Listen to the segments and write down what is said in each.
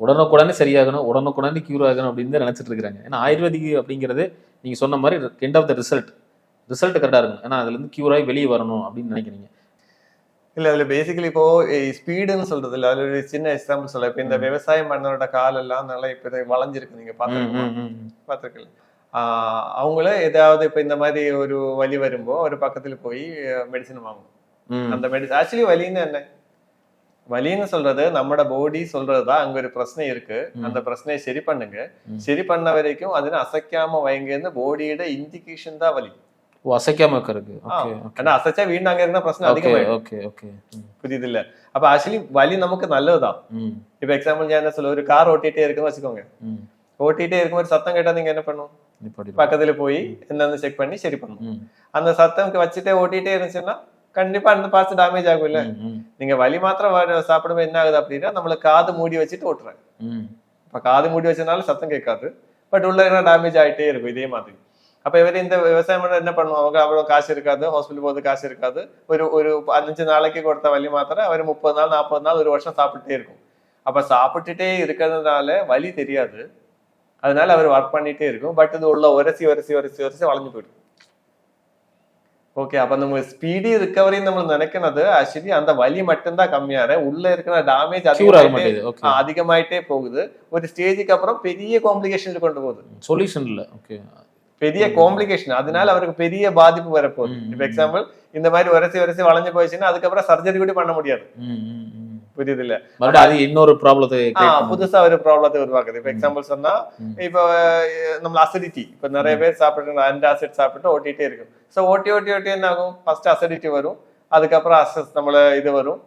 உடனுக்குடனே சரியாகணும், உடனுக்குடனே கியூர் ஆகணும் அப்படின்னு தான் நினைச்சிட்டு இருக்காங்க. ஏன்னா ஆயுர்வேதிக் அப்படிங்கிறது நீங்க சொன்ன மாதிரி எண்ட் ஆஃப் த ரிசல்ட் கரெக்டா இருக்கும். ஏன்னா அதுல இருந்து கியூர் ஆகி வெளியே வரணும் அப்படின்னு நினைக்கிறீங்க. இல்ல அதுல பேசிக்கலி இப்போ ஸ்பீடுன்னு சொல்றது இல்ல, அதுல ஒரு சின்ன எக்ஸாம்பிள் சொல்ல. இப்ப இந்த விவசாயம் பண்ணோட கால் எல்லாம் நல்லா இப்ப வளைஞ்சிருக்கு, நீங்க பாத்துருக்கல. அவங்கள ஏதாவது இப்ப இந்த மாதிரி ஒரு வலி வரும்போ ஒரு பக்கத்துல போய் மெடிசன் வாங்கும். அந்த மெடிசன் ஆக்சுவலி வலின்னு என்ன, வலின்னு சொல்றது நம்மட பாடி சொல்றதுதான் அங்க ஒரு பிரச்சனை இருக்கு, அந்த பிரச்சனையை சரி பண்ணுங்க, சரி பண்ண வரைக்கும் அதுன்னு அசைக்காம வைங்கன்னு பாடியோட இண்டிகேஷன் தான் வலி. அசைக்காம இருக்கிறது. ஆனா அசைச்சா வீண்டு அங்க இருந்தா பிரச்சனை அதிகமாயிடும். புரியுது இல்ல? அப்ப ஆக்சுவலி வலி நமக்கு நல்லதுதான். இப்ப எக்ஸாம்பிள் நான் என்ன சொல்ல, ஒரு கார் ஓட்டிட்டே இருக்குன்னு வச்சுக்கோங்க, ஓட்டிட்டே இருக்கும்போது சத்தம் கேட்டா நீங்க என்ன பண்ணும், பக்கத்துல போய் என்னன்னு செக் பண்ணி சரி பண்ணும். அந்த சத்தம் வச்சுட்டே ஓட்டிட்டே இருந்துச்சுன்னா கண்டிப்பா அந்த பார்ட்ஸ் டேமேஜ் ஆகும் இல்ல. நீங்க வலி மாத்திரம் சாப்பிடும்போது என்ன ஆகுது அப்படின்னா நம்மளுக்கு காது மூடி வச்சுட்டு ஓட்டுறாங்க. இப்ப காது மூடி வச்சதுனால சத்தம் கேட்காது, பட் உள்ள என்ன டேமேஜ் ஆகிட்டே இருக்கும் இதே மாதிரி. அப்ப இவரு இந்த விவசாயம் பண்ண என்ன பண்ணுவாங்க, அவ்வளவு காசு இருக்காது, ஹாஸ்பிட்டல் போது காசு இருக்காது, ஒரு 15 நாளைக்கு கொடுத்த வலி மாத்திரம் அவர் 30 நாள் 40 நாள் 1 வருஷம் சாப்பிட்டுட்டே இருக்கும். அப்ப சாப்பிட்டுட்டே இருக்கிறதுனால வலி தெரியாது, அதனால அவர் ஒர்க் பண்ணிட்டே இருக்கும். பட் இது உள்ள உரசி வளர்ந்து போயிடும். ஓகே, அப்ப நம்ம ஸ்பீடி ரிகவரி நம்ம நினைக்கிறது ஆக்சுவலி அந்த வலி மட்டும்தான் கம்மியாரு, உள்ள இருக்கிற டேமேஜ் அதிகமாயிட்டே போகுது. ஒரு ஸ்டேஜுக்கு அப்புறம் பெரிய காம்ப்ளிகேஷன் கொண்டு போகுது, சொல்யூஷன் இல்ல, பெரிய காம்ப்ளிகேஷன். அதனால அவருக்கு பெரிய பாதிப்பு வரப்போகுது. இப்ப எக்ஸாம்பிள் இந்த மாதிரி உரசி வளைஞ்சு போயிடுச்சுன்னா அதுக்கப்புறம் சர்ஜரி கூட பண்ண முடியாது. புரியுது இல்ல? அது இன்னொரு ப்ராப்ளத்தை புதுசா ஒரு ப்ராப்ளத்தை உருவாக்குது. இப்ப எக்ஸாம்பிள் சொன்னா இப்ப நம்ம அசிடிட்டி, இப்ப நிறைய பேர் சாப்பிட்டு ஆன்டாசிட் சாப்பிட்டு ஓட்டிட்டே இருக்கும். சோ ஓட்டி என்ன ஆகும், ஃபர்ஸ்ட் அசிடிட்டி வரும், அதுக்கப்புறம் நம்மள இது வரும்,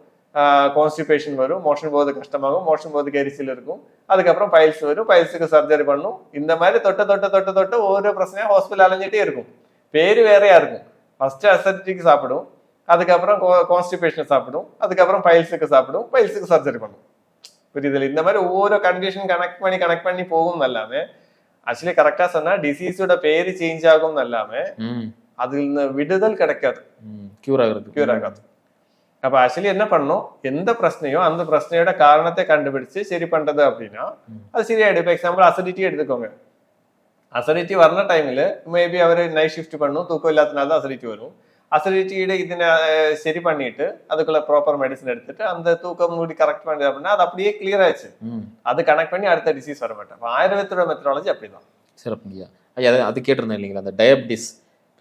கான்ஸ்டிபேஷன் வரும், மோஷன் போது கஷ்டமாகும், மோஷன் போது எரிச்சல் இருக்கும், அதுக்கப்புறம் பைல்ஸ் வரும், பைல்ஸுக்கு சர்ஜரி பண்ணும். இந்த மாதிரி தொட்ட ஒவ்வொரு பிரச்சனையா ஹாஸ்பிட்டல் அலைஞ்சிட்டே இருக்கும். பேரு வேறையா இருக்கும். ஃபர்ஸ்ட் அசிடிட்டிக்கு சாப்பிடும், அதுக்கப்புறம் கான்ஸ்டிபேஷன் சாப்பிடும், அதுக்கப்புறம் பைல்ஸுக்கு சாப்பிடும், பைல்ஸுக்கு சர்ஜரி பண்ணும். புரியுது? இந்த மாதிரி ஒவ்வொரு கண்டிஷன் கனெக்ட் பண்ணி போகும் எல்லாமே. ஆக்சுவலி கரெக்டா சொன்னா டிசீஸோட பேரு சேஞ்ச் ஆகும் எல்லாமே, அதுல விடுதல் கிடைக்காது, கியூர் ஆகாது. அப்ப ஆக்சுவலி என்ன பண்ணும், எந்த பிரச்சனையோ அந்த பிரச்சனையோட காரணத்தை கண்டுபிடிச்சு சரி பண்றது அப்படின்னா அது சரியாயிடும். இப்ப எக்ஸாம்பிள் அசிடிட்டி எடுத்துக்கோங்க. அசிடிட்டி வர்ற டைம்ல மேபி அவரு நைட் ஷிஃப்ட் பண்ணும், தூக்கம் இல்லாதனால தான் அசிடிட்டி வரும். அசிடிட்டியோட இதுனை சரி பண்ணிட்டு அதுக்குள்ள ப்ராப்பர் மெடிசன் எடுத்துட்டு அந்த தூக்கம் மூடி கரெக்ட் பண்ணி அப்படின்னா அது அப்படியே கிளியர் ஆயிடுச்சு. அது கனெக்ட் பண்ணி அடுத்த டிசீஸ் வர மாட்டேன். ஆயுர்வேதோட மெத்தடாலஜி அப்படிதான். சிறப்புங்கய்யா. ஐயா அது கேட்டிருந்தேன் இல்லைங்களா, அந்த டயபிட்டிஸ்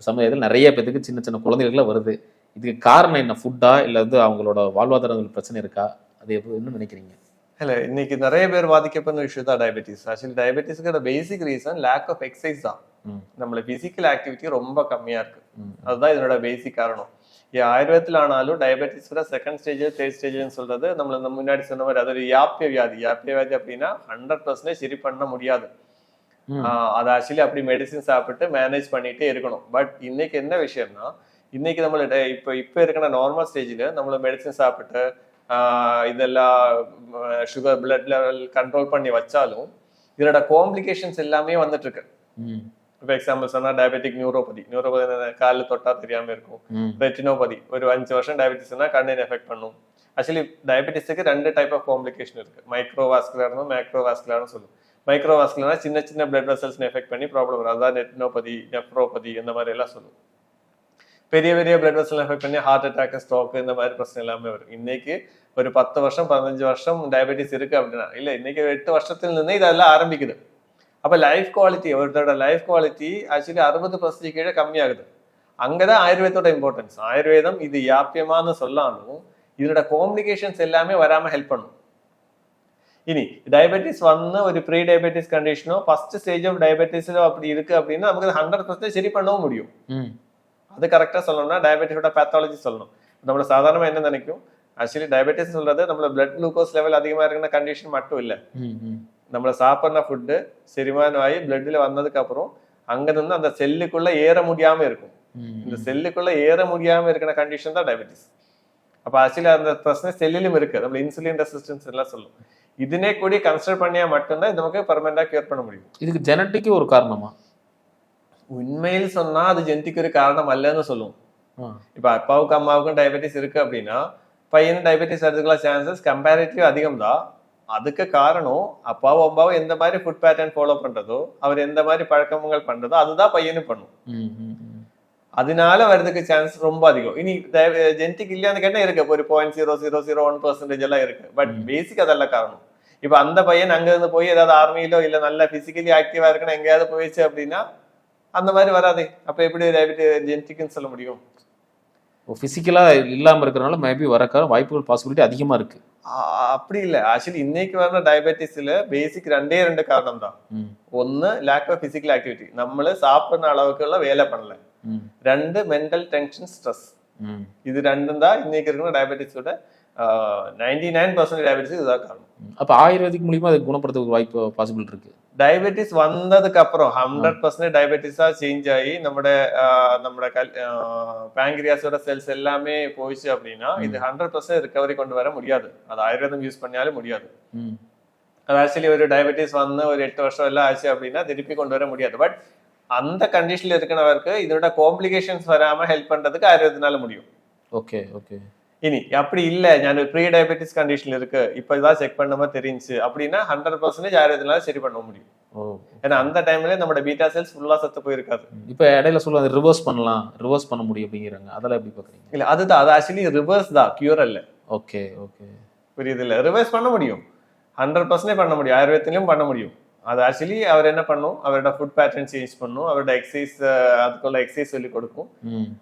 சமயத்தில் நிறைய பேருக்கு சின்ன சின்ன குழந்தைகளுக்குலாம் வருது. இதுக்கு காரணம் என்ன, ஃபுட்டா இல்ல வந்து அவங்களோட வாழ்வாதாரங்கள் பிரச்சனை இருக்கா, அது என்ன நினைக்கிறீங்க? இல்ல இன்னைக்கு நிறைய பேர் பாதிக்கப்படுற விஷயம் தான் டயபெட்டிஸ். ஆக்சுவலி டயபெட்டிஸ்க்கு basic reason lack of exercise தான். நம்மள பிசிக்கல் ஆக்டிவிட்டி ரொம்ப கம்மியா இருக்கு, அதுதான் இதனோட பேசிக் காரணம். ஆயுர்வேதத்தில் ஆனாலும் டயபெட்டிஸ் செகண்ட் ஸ்டேஜ் தேர்ட் ஸ்டேஜ்னு சொல்றது நம்ம முன்னாடி சொன்ன மாதிரி அது ஒரு யாப்பிய வியாதி அப்படின்னா 100% சரி பண்ண முடியாது. அது ஆக்சுவலி அப்படி மெடிசின் சாப்பிட்டு மேனேஜ் பண்ணிட்டே இருக்கணும். பட் இன்னைக்கு என்ன விஷயம்னா, இன்னைக்கு நம்மளோட இப்ப இருக்கிற நார்மல் ஸ்டேஜ்ல நம்மள மெடிசின் சாப்பிட்டு இதெல்லாம் சுகர் பிளட் லெவல் கண்ட்ரோல் பண்ணி வச்சாலும் இதோட காம்ப்ளிகேஷன்ஸ் எல்லாமே வந்துட்டு இருக்கு. இப்ப எக்ஸாம்பிள் சொன்னா டயபெட்டிக் நியூரோபதி காலில் தொட்டா தெரியாம இருக்கும். ரெட்டினோபதி ஒரு 5 வருஷம் டயபெட்டிஸ்னா கண்ணின் எஃபெக்ட் பண்ணும். ஆக்சுவலி டயபெட்டிஸ்க்கு 2 டைப் ஆஃப் காம்ப்ளிகேஷன் இருக்கு, மைக்ரோவாஸ்குலர்னு மேக்ரோவாஸ்குலர்னு சொல்லுவோம். மைக்ரோவாஸ்குலர்னா சின்ன சின்ன பிளட் வெசல்ஸ் எஃபெக்ட் பண்ணி ப்ராப்ளம் வரும், அதாவது ரெட்டினோபதி நெஃப்ரோபதி இந்த மாதிரி எல்லாம் சொல்லுவோம். பெரிய பிளட் வெசல் எஃபெக்ட் பண்ணி ஹார்ட் அட்டாக் ஸ்ட்ரோக் இந்த மாதிரி பிரச்சனை எல்லாமே வரும். இன்னைக்கு ஒரு 10 வருஷம் 15 வருஷம் டயபெட்டிஸ் இருக்கு அப்படின்னா இல்ல, இன்னைக்கு 8 வருஷத்துல இருந்தே இதெல்லாம் ஆரம்பிக்குது. அப்ப லைஃப் குவாலிட்டி, ஒருத்தரோட லைஃப் குவாலிட்டி ஆக்சுவலி 60% கீழே கம்மியாகுது. அங்கதான் ஆயுர்வேதோட இம்பார்ட்டன்ஸ். ஆயுர்வேதம் இது யாப்பியமானு சொல்லாலும் இதோட காம்ப்ளிகேஷன்ஸ் எல்லாமே வராம ஹெல்ப் பண்ணும். இனி டயபெட்டிஸ் வந்து ஒரு ப்ரீ டயபெட்டிஸ் கண்டிஷனோ ஃபர்ஸ்ட் ஸ்டேஜ் ஆஃப் டயபெட்டிஸ்ல அப்படி இருக்கு அப்படின்னா நமக்கு 100% சரி பண்ணவும் முடியும். அது கரெக்டா சொல்லணும்னா டயபெட்டிஸோட பேத்தாலஜி சொல்லணும். நம்மள சாதாரணமா என்ன நினைக்கும், ஆக்சுவலி டயபெட்டிஸ் சொல்றது நம்மள பிளட் குளுக்கோஸ் லெவல் அதிகமா இருக்கிற கண்டிஷன் மட்டும் இல்ல, நம்மள சாப்பிட்ற ஃபுட்டு செரிமானம் ஆகி பிளட்ல வந்ததுக்கு அப்புறம் அங்க இருந்து அந்த செல்லுக்குள்ள ஏற முடியாம இருக்கும். இந்த செல்லுக்குள்ள ஏற முடியாம இருக்கிற கண்டிஷன் தான் டயபெட்டிஸ். அப்ப ஆக்சுவலி அந்த பிரச்சனை செல்லிலும் இருக்கு, நம்ம இன்சுலின் ரெசிஸ்டன்ஸ் எல்லாம் சொல்லும். இதுனே கூட கன்சிடர் பண்ணியா மட்டும்தான் இது நமக்கு பெர்மனண்டா கியூர் பண்ண முடியும். இதுக்கு ஜெனட்டிக் ஒரு காரணமா? உண்மையில் சொன்னா அது ஜெனட்டிக் ஒரு காரணம் அல்லன்னு சொல்லுவோம். இப்ப அப்பாவுக்கும் அம்மாவுக்கும் டயபெட்டிஸ் இருக்கு அப்படின்னா பையன் டயபெட்டிஸ் எடுத்துக்கலாம் சான்சஸ் கம்பேரிட்டிவ் அதிகம் தான். அதுக்கு காரணம் அப்பாவும் அம்மாவும் எந்த மாதிரி ஃபுட் பேட்டர்ன் ஃபாலோ பண்றதோ, அவர் எந்த மாதிரி பழக்கங்கள் பண்றதோ அதுதான் பையனும் பண்ணும். அதனால வர்றதுக்கு சான்ஸ் ரொம்ப அதிகம். இனி ஜெனடிக் இல்லையான்னு கேட்டா இருக்கு, ஒரு 0.0001% எல்லாம் இருக்கு. பட் பேசிக் அதெல்லாம் காரணம். இப்ப அந்த பையன் அங்க இருந்து போய் ஏதாவது ஆர்மியிலோ இல்ல நல்ல பிசிக்கலி ஆக்டிவா இருக்குன்னு எங்கேயாவது போயிடுச்சு அப்படின்னா அந்த மாதிரி வராது. அப்ப எப்படி ஜெனடிக்னு சொல்ல முடியும்? பிசிக்கலா இல்லாம இருக்கிறனால மேபி வரக்கான வாய்ப்புகள் பாசிபிலிட்டி அதிகமா இருக்கு. அப்படி இல்ல. ஆக்சுவலி இன்னைக்கு வர டயபெட்டிஸ்ல பேசிக் ரெண்டே காரணம் தான். ஒன்னு லேக் ஆஃப் பிசிக்கல் ஆக்டிவிட்டி, நம்மள சாப்பிடுற அளவுக்கு எல்லாம் வேலை பண்ணல. ரெண்டு மென்டல் டென்ஷன், ஸ்ட்ரெஸ். இது ரெண்டும் தான் இன்னைக்கு இருக்கிற டயபெட்டிஸோட 99% டயபெட்டிஸ் இதுதான் காரணம். அப்ப ஆயுர்வேதிக் மூலியமா அதை குணப்படுத்துறதுக்கு வாய்ப்பு பாசிபிள் இருக்கு. டயபெட்டிஸ் வந்ததுக்கு அப்புறம் 100% டயபெட்டிஸா சேஞ்ச் ஆகி நம்மளோட பேங்க்ரியாஸோட செல்ஸ் எல்லாமே போயிடுச்சு அப்படின்னா இது 100% ரிகவரி கொண்டு வர முடியாது. அது ஆயுர்வேதம் யூஸ் பண்ணாலும் முடியாது. அது ஆக்சுவலி ஒரு டயபெட்டிஸ் வந்து ஒரு 8 வருஷம் எல்லாம் ஆச்சு அப்படின்னா திருப்பி கொண்டு வர முடியாது. பட் அந்த கண்டிஷன்ல இருக்கிறவருக்கு இதோட காம்ப்ளிகேஷன்ஸ் வராம ஹெல்ப் பண்றதுக்கு ஆயுர்வேதனால முடியும். Okay okay. இனி அப்படி இல்ல, நான் ப்ரீ டயபெட்டிஸ் கண்டிஷன்ல இருக்கு, இப்ப இதான் செக் பண்ண மாதிரி தெரிஞ்சு அப்படின்னா 100% ஆயுர்வேதனால சரி பண்ண முடியும். ஏன்னா அந்த டைம்ல நம்ம பீட்டா செல்ஸ் ஃபுல்லா சத்து போயிருக்காது. இப்ப இடையில சொல்லுவாங்க ரிவர்ஸ் பண்ணலாம், ரிவர்ஸ் பண்ண முடியும் அப்படிங்கிறாங்க, அதெல்லாம் எப்படி பாக்குறீங்க? இல்ல அதுதான், அது ஆக்சுவலி ரிவர்ஸ் தான், கியூர் அல்ல. ஓகே ஓகே, புரியுது இல்ல? ரிவர்ஸ் பண்ண முடியும், 100% பண்ண முடியும், ஆயுர்வேதத்திலயும் பண்ண முடியும். அது ஆக்சுவலி அவர் என்ன பண்ணும், அவரோட ஃபுட் பேட்டர்ன் சேஞ்ச் பண்ணும், அவரோட எக்ஸசைஸ், அதுக்குள்ள எக்ஸசைஸ் சொல்லி கொடுக்கும்.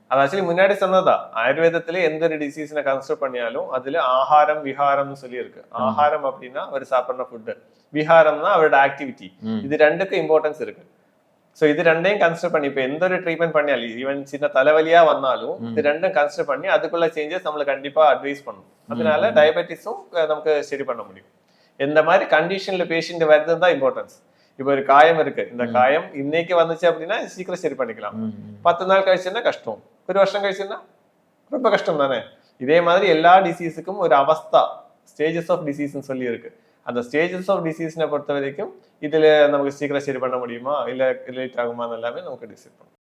அது ஆக்சுவலி முன்னாடி சொன்னதா, ஆயுர்வேதத்துல எந்த ஒரு டிசீஸ்னை கன்சிடர் பண்ணியாலும் அதுல ஆகாரம் விஹாரம்னு சொல்லி இருக்கு. ஆகாரம் அப்படின்னா அவர் சாப்பிட்ற ஃபுட்டு, விஹாரம்னா அவரோட ஆக்டிவிட்டி. இது ரெண்டுக்கும் இம்பார்ட்டன்ஸ் இருக்கு. ஸோ இது ரெண்டையும் கன்சிடர் பண்ணி இப்ப எந்த ஒரு ட்ரீட்மெண்ட் பண்ணியாலும், ஈவன் சின்ன தலைவலியா வந்தாலும் இது ரெண்டும் கன்சிடர் பண்ணி அதுக்குள்ள சேஞ்சஸ் நம்மளுக்கு கண்டிப்பா அட்வைஸ் பண்ணும். அதனால டயபெட்டிஸும் நமக்கு சரி பண்ண முடியும். எந்த மாதிரி கண்டிஷன்ல பேஷண்ட் வருதுன்னு தான் இம்பார்ட்டன்ஸ். இப்ப ஒரு காயம் இருக்கு, இந்த காயம் இன்னைக்கு வந்துச்சு அப்படின்னா சீக்கிரம் சரி பண்ணிக்கலாம். 10 நாள் கழிச்சுன்னா கஷ்டம், ஒரு வருஷம் கழிச்சுன்னா ரொம்ப கஷ்டம் தானே. இதே மாதிரி எல்லா டிசீஸுக்கும் ஒரு அவஸ்தா, ஸ்டேஜஸ் ஆஃப் டிசீஸ்ன்னு சொல்லி இருக்கு. அந்த ஸ்டேஜஸ் ஆஃப் டிசீஸ்னை பொறுத்த வரைக்கும் இதுல நமக்கு சீக்கிரம் சரி பண்ண முடியுமா இல்ல ரிலேட் ஆகுமா எல்லாமே நமக்கு டிசைட் பண்ணும்.